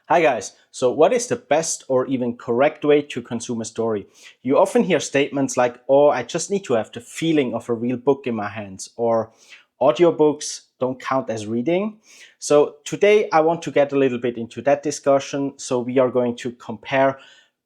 Hi guys, so what is the best or even correct way to consume a story? You often hear statements like, oh, I just need to have the feeling of a real book in my hands, or audiobooks don't count as reading. So today I want to get a little bit into that discussion. So we are going to compare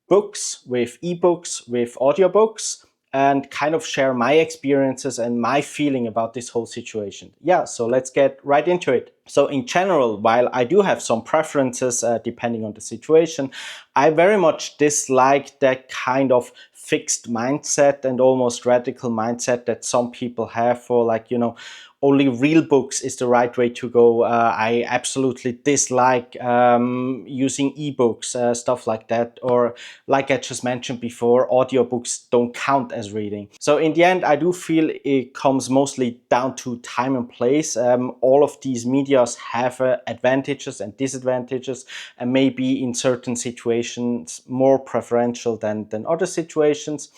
books with ebooks with audiobooks and kind of share my experiences and my feeling about this whole situation. Yeah, so let's get right into it. So in general, while I do have some preferences depending on the situation, I very much dislike that kind of fixed mindset and almost radical mindset that some people have for, like, only real books is the right way to go. I absolutely dislike using ebooks, stuff like that. Or like I just mentioned before, audiobooks don't count as reading. So in the end, I do feel it comes mostly down to time and place. All of these medias have advantages and disadvantages, and maybe in certain situations more preferential than other situations.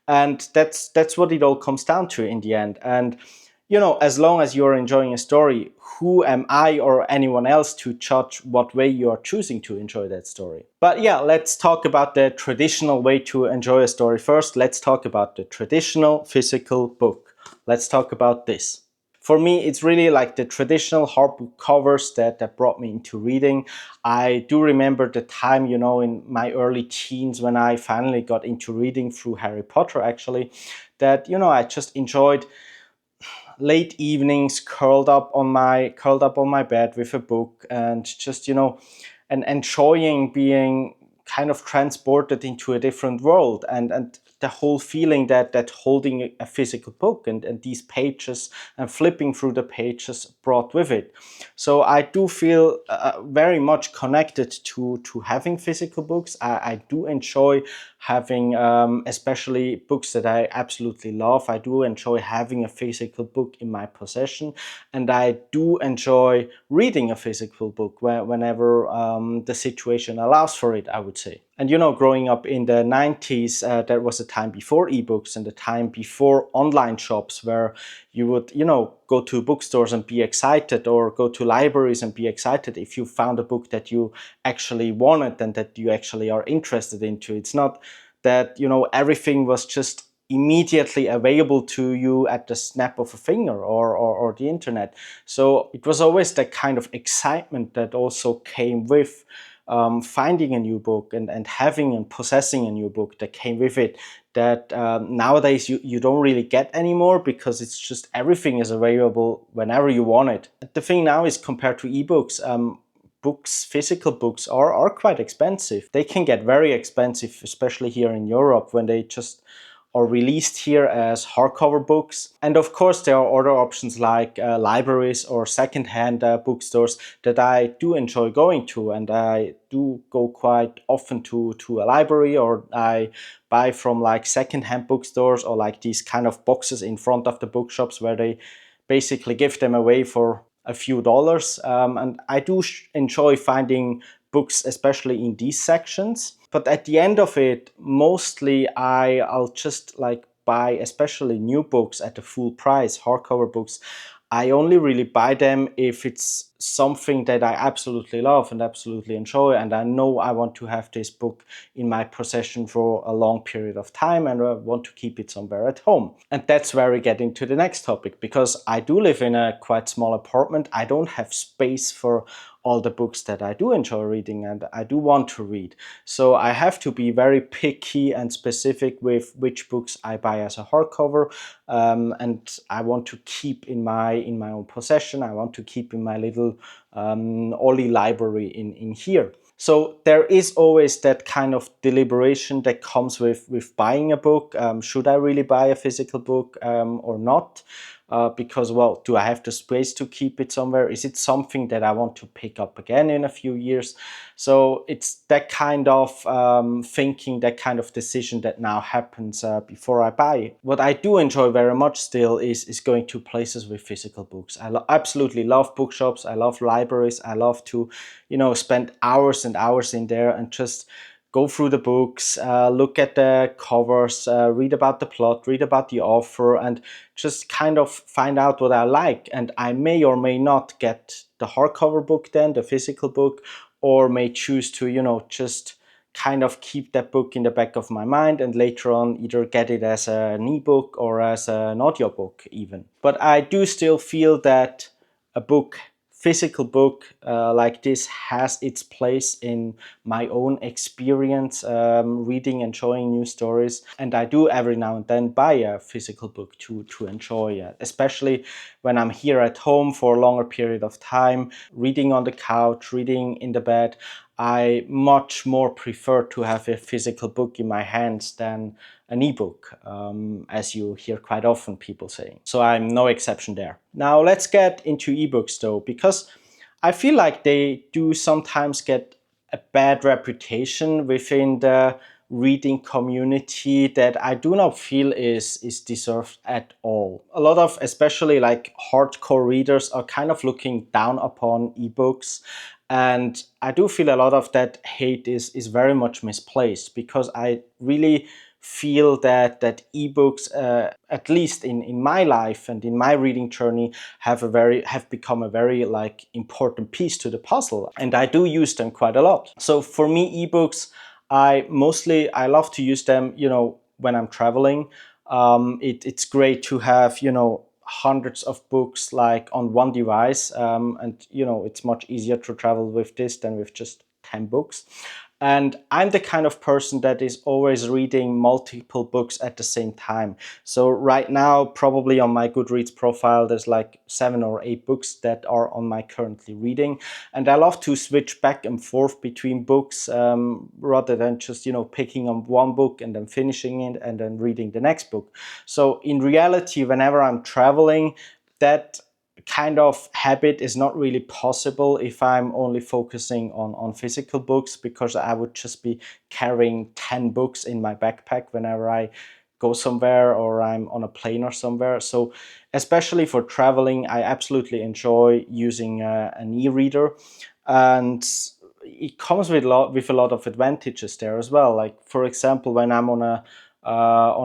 And that's what it all comes down to in the end. And as long as you're enjoying a story, who am I or anyone else to judge what way you are choosing to enjoy that story? But yeah, let's talk about the traditional way to enjoy a story first. Let's talk about the traditional physical book. Let's talk about this. For me, it's really like the traditional hardbook covers that brought me into reading. I do remember the time, in my early teens when I finally got into reading through Harry Potter, actually, that, I just enjoyed late evenings curled up on my bed with a book and just and enjoying being kind of transported into a different world, and the whole feeling that holding a physical book and these pages and flipping through the pages brought with it. So I do feel very much connected to having physical books. I do enjoy having, especially books that I absolutely love. I do enjoy having a physical book in my possession, and I do enjoy reading a physical book whenever the situation allows for it, I would say. And growing up in the 90s, there was a time before ebooks and a time before online shops where you would, go to bookstores and be excited, or go to libraries and be excited if you found a book that you actually wanted and that you actually are interested into. It's not that, everything was just immediately available to you at the snap of a finger, or the internet. So it was always that kind of excitement that also came with finding a new book and having and possessing a new book that came with it, that nowadays you don't really get anymore, because it's just everything is available whenever you want it. The thing now is, compared to ebooks, physical books are quite expensive. They can get very expensive, especially here in Europe, when they just are released here as hardcover books. And of course, there are other options like libraries or secondhand bookstores that I do enjoy going to. And I do go quite often to a library, or I buy from like secondhand bookstores, or like these kind of boxes in front of the bookshops where they basically give them away for a few dollars. And I do enjoy finding books, especially in these sections. But at the end of it, mostly I'll just like buy, especially new books at the full price, hardcover books. I only really buy them if it's something that I absolutely love and absolutely enjoy, and I know I want to have this book in my possession for a long period of time, and I want to keep it somewhere at home. And that's where we get into the next topic, because I do live in a quite small apartment. I don't have space for all the books that I do enjoy reading and I do want to read. So I have to be very picky and specific with which books I buy as a hardcover, and I want to keep in my own possession. I want to keep in my little Oli library in here. So there is always that kind of deliberation that comes with buying a book. Should I really buy a physical book or not? Because, well, do I have the space to keep it somewhere? Is it something that I want to pick up again in a few years? So it's that kind of thinking, that kind of decision that now happens before I buy it. What I do enjoy very much still is going to places with physical books. I absolutely love bookshops. I love libraries. I love to, spend hours and hours in there and just go through the books, look at the covers, read about the plot, read about the author, and just kind of find out what I like. And I may or may not get the hardcover book then, the physical book, or may choose to, just kind of keep that book in the back of my mind and later on either get it as an ebook or as an audiobook even. But I do still feel that a physical book like this has its place in my own experience reading, enjoying new stories. And I do every now and then buy a physical book to enjoy it, especially when I'm here at home for a longer period of time, reading on the couch, reading in the bed. I much more prefer to have a physical book in my hands than an ebook, as you hear quite often people saying. So I'm no exception there. Now let's get into ebooks though, because I feel like they do sometimes get a bad reputation within the reading community that I do not feel is deserved at all. A lot of, especially like hardcore readers, are kind of looking down upon ebooks. And I do feel a lot of that hate is very much misplaced, because I really feel that ebooks, at least in my life and in my reading journey, have become a very like important piece to the puzzle, and I do use them quite a lot. So for me, ebooks, I love to use them, when I'm traveling. It's great to have, hundreds of books like on one device, and it's much easier to travel with this than with just 10 books. And I'm the kind of person that is always reading multiple books at the same time. So right now, probably on my Goodreads profile, there's like 7 or 8 books that are on my currently reading. And I love to switch back and forth between books, rather than just, picking up one book and then finishing it and then reading the next book. So in reality, whenever I'm traveling, that kind of habit is not really possible if I'm only focusing on physical books, because I would just be carrying 10 books in my backpack whenever I go somewhere or I'm on a plane or somewhere. So especially for traveling, I absolutely enjoy using an e-reader, and it comes with a lot of advantages there as well. Like, for example, when I'm on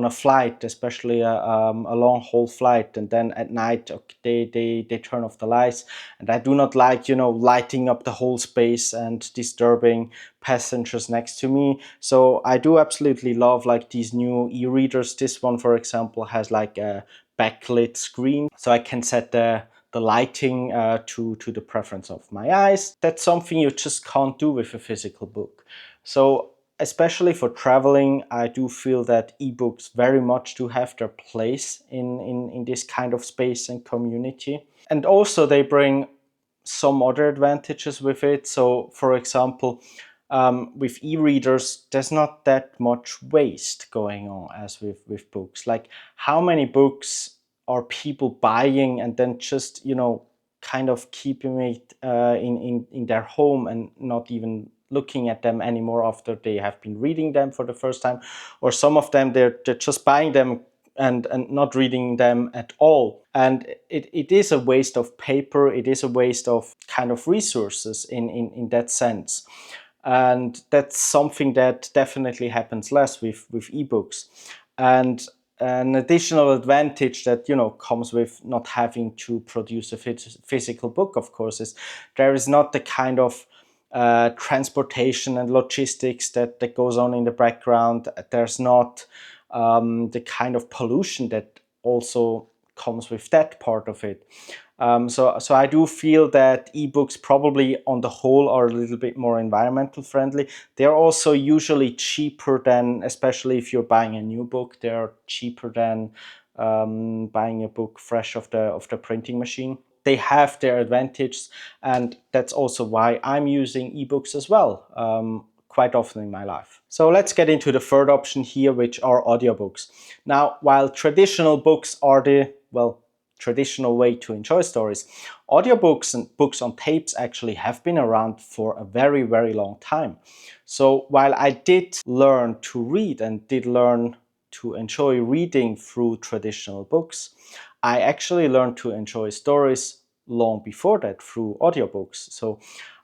a flight, especially a long haul flight, and then at night, they turn off the lights, and I do not like, lighting up the whole space and disturbing passengers next to me. So I do absolutely love like these new e-readers. This one, for example, has like a backlit screen, so I can set the lighting to the preference of my eyes. That's something you just can't do with a physical book. So especially for traveling, I do feel that ebooks very much do have their place in this kind of space and community. And also they bring some other advantages with it. So for example, with e-readers, there's not that much waste going on as with books. Like, how many books are people buying and then just, kind of keeping it in their home and not even looking at them anymore after they have been reading them for the first time? Or some of them, they're just buying them and not reading them at all. And it is a waste of paper, it is a waste of kind of resources in that sense. And that's something that definitely happens less with ebooks. And an additional advantage that comes with not having to produce a physical book, of course, is there is not the kind of transportation and logistics that goes on in the background. There's not the kind of pollution that also comes with that part of it. So I do feel that ebooks probably on the whole are a little bit more environmental friendly. They're also usually cheaper than, especially if you're buying a new book, they're cheaper than buying a book fresh off the printing machine. They have their advantages, and that's also why I'm using ebooks as well, quite often in my life. So let's get into the third option here, which are audiobooks. Now, while traditional books are the, traditional way to enjoy stories, audiobooks and books on tapes actually have been around for a very, very long time. So while I did learn to read and did learn to enjoy reading through traditional books, I actually learned to enjoy stories long before that through audiobooks. So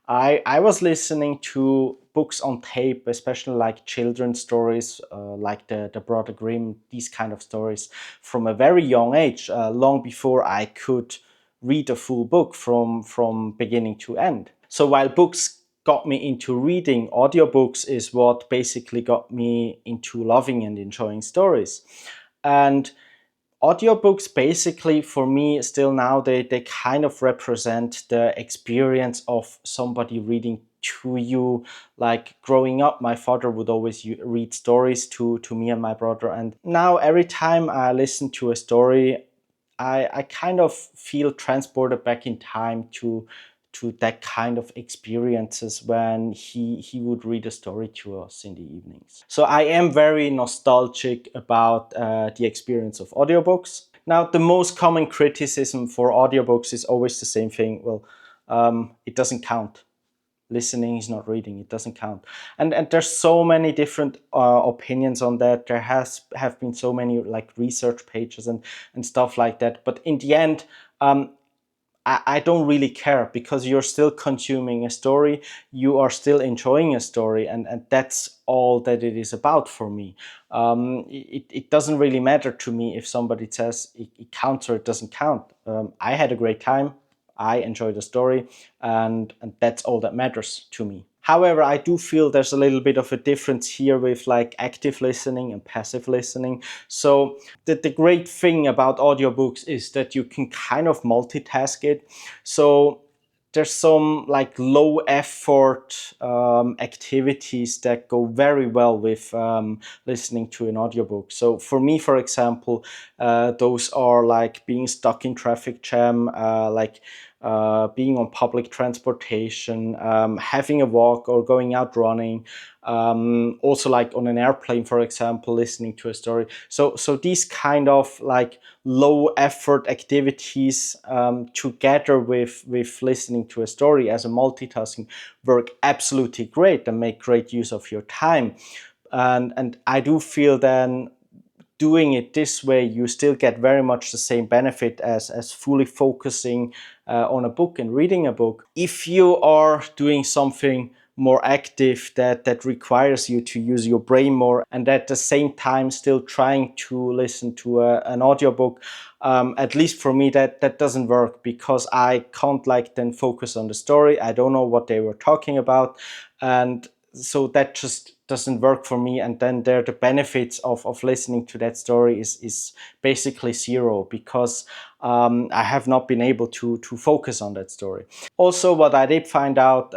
I was listening to books on tape, especially like children's stories, like the Brother Grimm, these kind of stories, from a very young age, long before I could read a full book from beginning to end. So while books got me into reading. Audiobooks is what basically got me into loving and enjoying stories. And audiobooks basically for me still now they kind of represent the experience of somebody reading to you. Like growing up, my father would always read stories to me and my brother, and now every time I listen to a story, I kind of feel transported back in time to that kind of experiences when he would read a story to us in the evenings. So I am very nostalgic about the experience of audiobooks. Now, the most common criticism for audiobooks is always the same thing. Well, it doesn't count. Listening is not reading. It doesn't count. And there's so many different opinions on that. There have been so many like research pages and stuff like that. But in the end, I don't really care, because you're still consuming a story, you are still enjoying a story, and that's all that it is about for me. It doesn't really matter to me if somebody says it counts or it doesn't count. I had a great time, I enjoyed the story, and that's all that matters to me. However, I do feel there's a little bit of a difference here with like active listening and passive listening. So the great thing about audiobooks is that you can kind of multitask it. So there's some like low effort activities that go very well with listening to an audiobook. So for me, for example, those are like being stuck in traffic jam, being on public transportation, having a walk or going out running, also like on an airplane, for example, listening to a story. So these kind of like low effort activities together with listening to a story as a multitasking work absolutely great and make great use of your time. And I do feel then doing it this way, you still get very much the same benefit as fully focusing on a book and reading a book. If you are doing something more active that requires you to use your brain more, and at the same time still trying to listen to an audiobook, at least for me that doesn't work, because I can't like then focus on the story. I don't know what they were talking about, and so that just doesn't work for me. And then there the benefits of listening to that story is basically zero, because I have not been able to focus on that story. Also, what I did find out,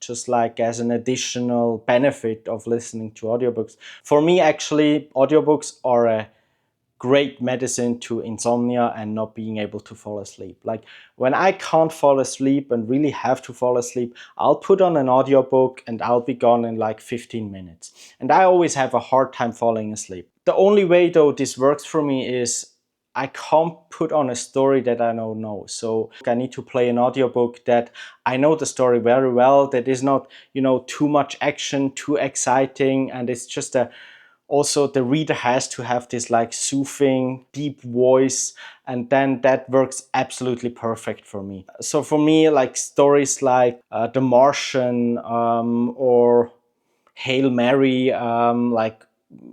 just like as an additional benefit of listening to audiobooks, for me actually audiobooks are a great medicine to insomnia and not being able to fall asleep. Like when I can't fall asleep and really have to fall asleep, I'll put on an audiobook and I'll be gone in like 15 minutes. And I always have a hard time falling asleep. The only way though this works for me is I can't put on a story that I don't know. So I need to play an audiobook that I know the story very well, that is not, too much action, too exciting, and it's just also the reader has to have this like soothing deep voice, and then that works absolutely perfect for me. So for me, like stories like The Martian, or Hail Mary, like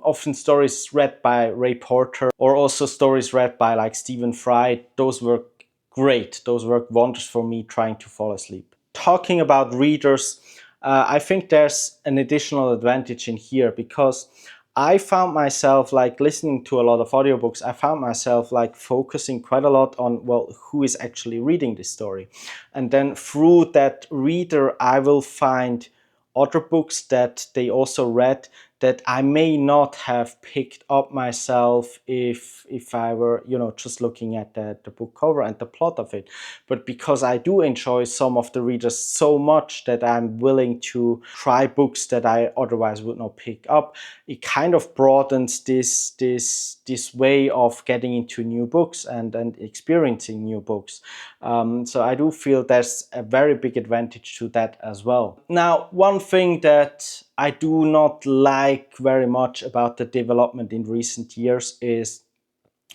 often stories read by Ray Porter, or also stories read by like Stephen Fry, those work great. Those work wonders for me trying to fall asleep. Talking about readers, I think there's an additional advantage in here, because I found myself like listening to a lot of audiobooks. I found myself like focusing quite a lot on, well, who is actually reading this story. And then through that reader, I will find other books that they also read that I may not have picked up myself if I were, just looking at the book cover and the plot of it. But because I do enjoy some of the readers so much that I'm willing to try books that I otherwise would not pick up, it kind of broadens this way of getting into new books and experiencing new books. So I do feel there's a very big advantage to that as well. Now, one thing that I do not like very much about the development in recent years is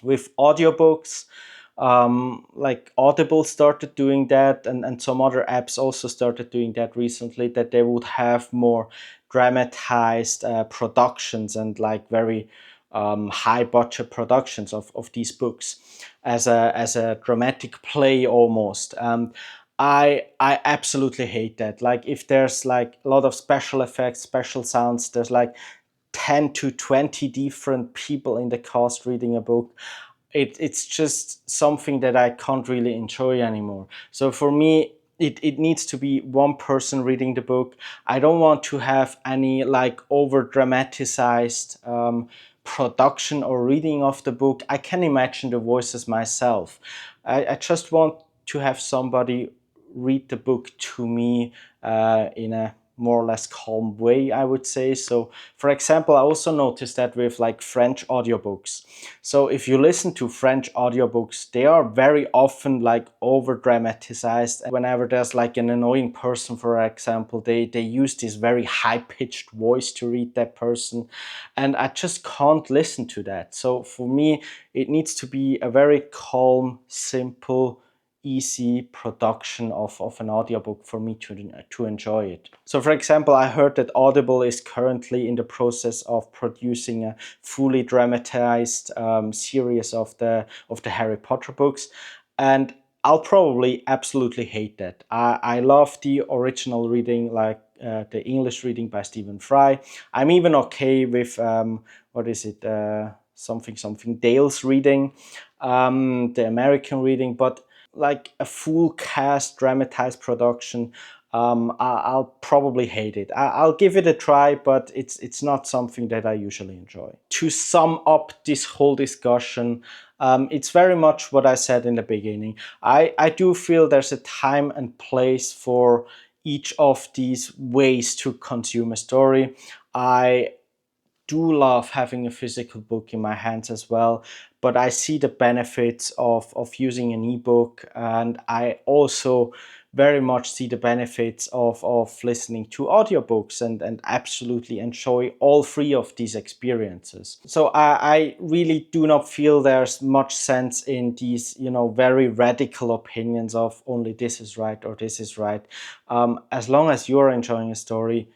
with audiobooks. Like Audible started doing that, and some other apps also started doing that recently, that they would have more dramatized productions and like very high budget productions of these books as a dramatic play almost. I absolutely hate that. Like if there's like a lot of special effects, special sounds, there's like 10 to 20 different people in the cast reading a book. It's just something that I can't really enjoy anymore. So for me, it needs to be one person reading the book. I don't want to have any like over dramatized production or reading of the book. I can imagine the voices myself. I just want to have somebody read the book to me in a more or less calm way, I would say. So for example, I also noticed that with like French audiobooks. So if you listen to French audiobooks, they are very often like over dramatized. Whenever there's like an annoying person, for example, they use this very high pitched voice to read that person. And I just can't listen to that. So for me, it needs to be a very calm, simple, easy production of an audiobook for me to enjoy it. So for example, I heard that Audible is currently in the process of producing a fully dramatized series of the Harry Potter books, and I'll probably absolutely hate that. I love the original reading, like the English reading by Stephen Fry. I'm even okay with what is it, something Dale's reading, the American reading, but like a full cast dramatized production, I'll probably hate it. I'll give it a try, but it's not something that I usually enjoy. To sum up this whole discussion, it's very much what I said in the beginning. I do feel there's a time and place for each of these ways to consume a story. I do love having a physical book in my hands as well, but I see the benefits of using an ebook, and I also very much see the benefits of listening to audiobooks, and absolutely enjoy all three of these experiences. So I really do not feel there's much sense in these, very radical opinions of only this is right or this is right. As long as you're enjoying a story,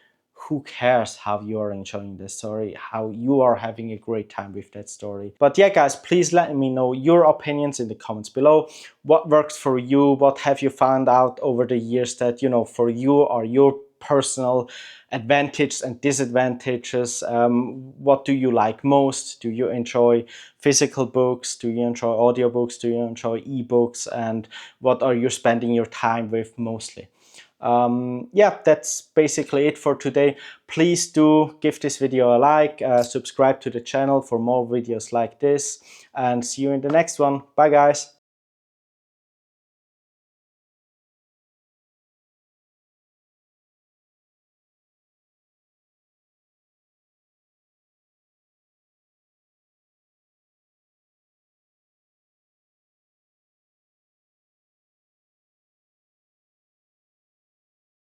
who cares how you are enjoying the story, how you are having a great time with that story. But yeah, guys, please let me know your opinions in the comments below. What works for you? What have you found out over the years that, for you are your personal advantages and disadvantages? What do you like most? Do you enjoy physical books? Do you enjoy audiobooks? Do you enjoy ebooks? And what are you spending your time with mostly? Yeah, that's basically it for today. Please do give this video a like, subscribe to the channel for more videos like this, and see you in the next one. Bye guys.